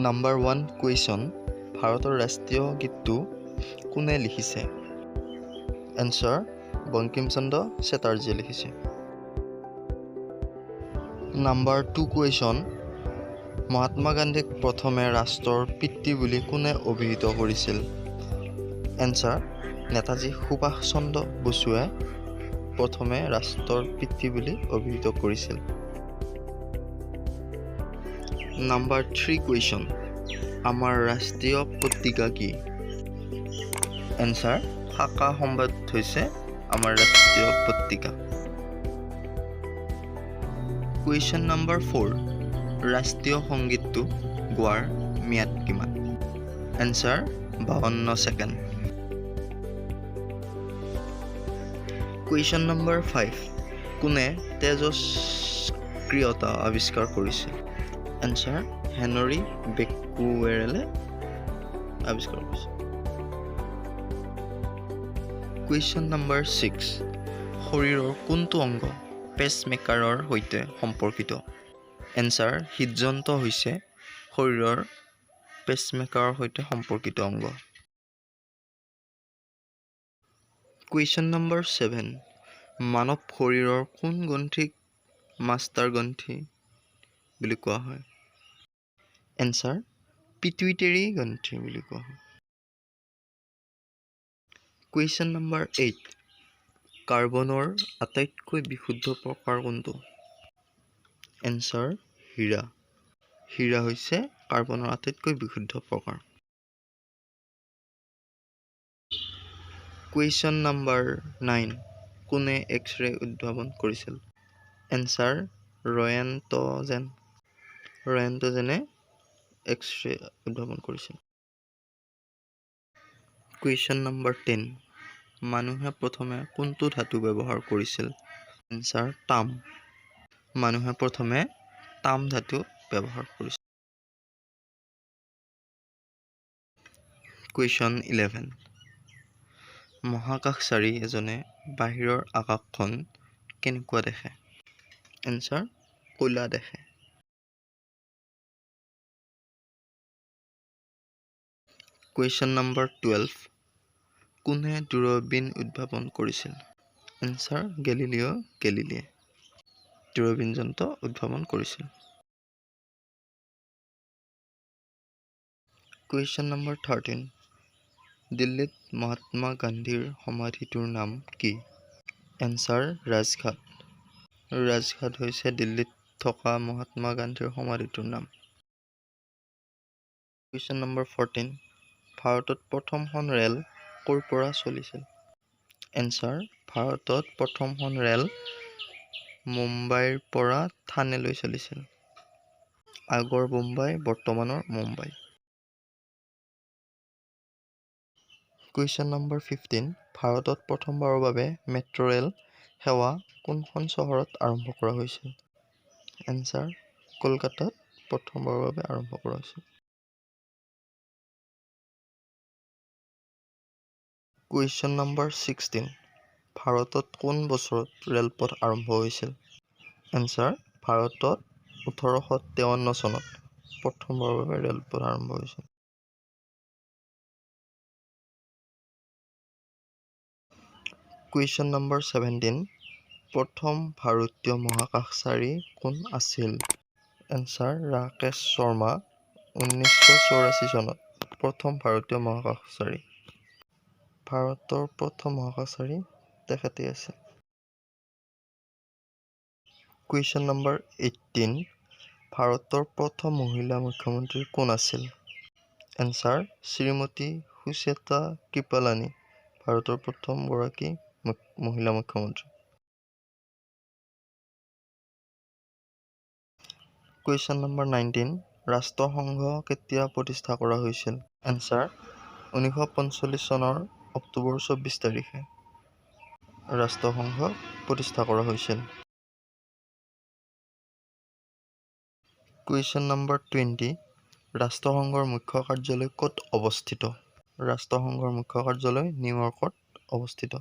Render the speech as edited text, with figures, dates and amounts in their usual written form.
Number 1 question. ভাৰতৰ ৰাষ্ট্ৰীয় গীতটো কোনে লিখিছে? Answer. বঙ্কিম চন্দ্ৰ চেটাৰ্জীয়ে লিখিছে। Number 2 question. মহাত্মা গান্ধীক প্ৰথমে ৰাষ্ট্ৰৰ পিতৃ বুলি কোনে অভিহিত কৰিছিল? Answer. নেতাজী সুভাষ চন্দ্ৰ বসুৱে প্ৰথমে ৰাষ্ট্ৰৰ পিতৃ বুলি অভিহিত কৰিছিল। Number 3 question. আমাৰ ৰাষ্ট্ৰীয় পত্ৰিকা কি? Answer. শাখা সংবাদ হৈছে আমাৰ ৰাষ্ট্ৰীয় পত্ৰিকা। Question number 4. ৰাষ্ট্ৰীয় সংগীতটো গোৱাৰ ম্যাদ কিমান? Answer. 52 ছেকেণ্ড। Question number 5. কোনে তেজস্ক্ৰিয়তা আৱিষ্কাৰ কৰিছিল? Answer. হেনৰি বেকুৱেৰেলে আৱিষ্কাৰ কৰিছিল। Question number 6. শৰীৰৰ কোনটো অংগ পেচমেকাৰৰ সৈতে সম্পৰ্কিত? Answer. হৃদযন্ত্ৰ হৈছে শৰীৰৰ পেচমেকাৰৰ সৈতে সম্পৰ্কিত অংগ। Question number 7. মানৱ শৰীৰৰ কোন গ্ৰন্থিক মাষ্টাৰ গ্ৰন্থি বুলি কোৱা হয়? Answer. পিটুইটাৰী গ্ৰন্থি বুলি কোৱা হয়। Question number 8. কাৰ্বনৰ আটাইতকৈ বিশুদ্ধ প্ৰকাৰ কোনটো? Answer. হীৰা। হীৰা হৈছে কাৰ্বনৰ আটাইতকৈ বিশুদ্ধ প্ৰকাৰ। Question number 9. কোনে এক্স-ৰে উদ্ভাৱন কৰিছিল? Answer. ৰয়েণ্টজেন। ৰয়েণ্টজেনে এক্স-ৰে উদ্ভাৱন কৰিছিল। Question number 10. মানুহে প্ৰথমে কোনটো ধাতু ব্যৱহাৰ কৰিছিল? Answer. তাম। মানুহে প্ৰথমে তাম ধাতু ব্যৱহাৰ কৰিছিল। Question 11. মহাকাশচাৰী এজনে বাহিৰৰ আকাশখন কেনেকুৱা দেখে? Answer. ক'লা দেখে। Question number 12. কোনে দূৰবীন উদ্ভাৱন কৰিছিল? Answer. গেলিলিও গেলিলিয়ে দূৰবীন যন্ত্ৰ উদ্ভাৱন কৰিছিল। Question number 13. দিল্লীত মহাত্মা গান্ধীৰ সমাধিটোৰ নাম কি? Answer. ৰাজঘাট। ৰাজঘাট হৈছে দিল্লীত থকা মহাত্মা গান্ধীৰ সমাধিটোৰ নাম। Question number 14. ভাৰতত প্ৰথমখন ৰেল ক'ৰ পৰা চলিছিল? Answer. ভাৰতত প্ৰথমখন ৰেল মুম্বাইৰ পৰা থানেলৈ চলিছিল। আগৰ বোম্বাই, বৰ্তমানৰ মুম্বাই। Question number 15. ভাৰতত প্ৰথমবাৰৰ বাবে মেট্ৰ' ৰেল সেৱা কোনখন চহৰত আৰম্ভ কৰা হৈছিল? Answer. কলকাতাত প্ৰথমবাৰৰ বাবে আৰম্ভ কৰা হৈছিল। Question number 16. ভাৰতত কোন বছৰত ৰেলপথ আৰম্ভ হৈছিল? Answer. ভাৰতত 1853 চনত প্ৰথমবাৰৰ বাবে ৰেলপথ আৰম্ভ হৈছিল। Question number 17. প্ৰথম ভাৰতীয় মহাকাশচাৰী কোন আছিল? Answer. ৰাকেশ শৰ্মা 1984 চনত প্ৰথম ভাৰতীয় মহাকাশচাৰী। ভাৰতৰ প্ৰথম মহাকাশচাৰী তেখেতেই আছিল। Question number 18. ভাৰতৰ প্ৰথম মহিলা মুখ্যমন্ত্ৰী কোন আছিল? Answer. শ্ৰীমতী সুচেতা কৃপালানী ভাৰতৰ প্ৰথম গৰাকী মহিলা মুখ্যমন্ত্ৰী। Question number 19. ৰাষ্ট্ৰসংঘ কেতিয়া প্ৰতিষ্ঠা কৰা হৈছিল? Answer. 1945 চনৰ অক্টোবৰ 24 তাৰিখে ৰাষ্ট্ৰসংঘ প্ৰতিষ্ঠা কৰা হৈছিল। Question number 20. ৰাষ্ট্ৰসংঘৰ মুখ্য কাৰ্যালয় ক'ত অৱস্থিত? ৰাষ্ট্ৰসংঘৰ মুখ্য কাৰ্যালয় নিউয়ৰ্কত অৱস্থিত।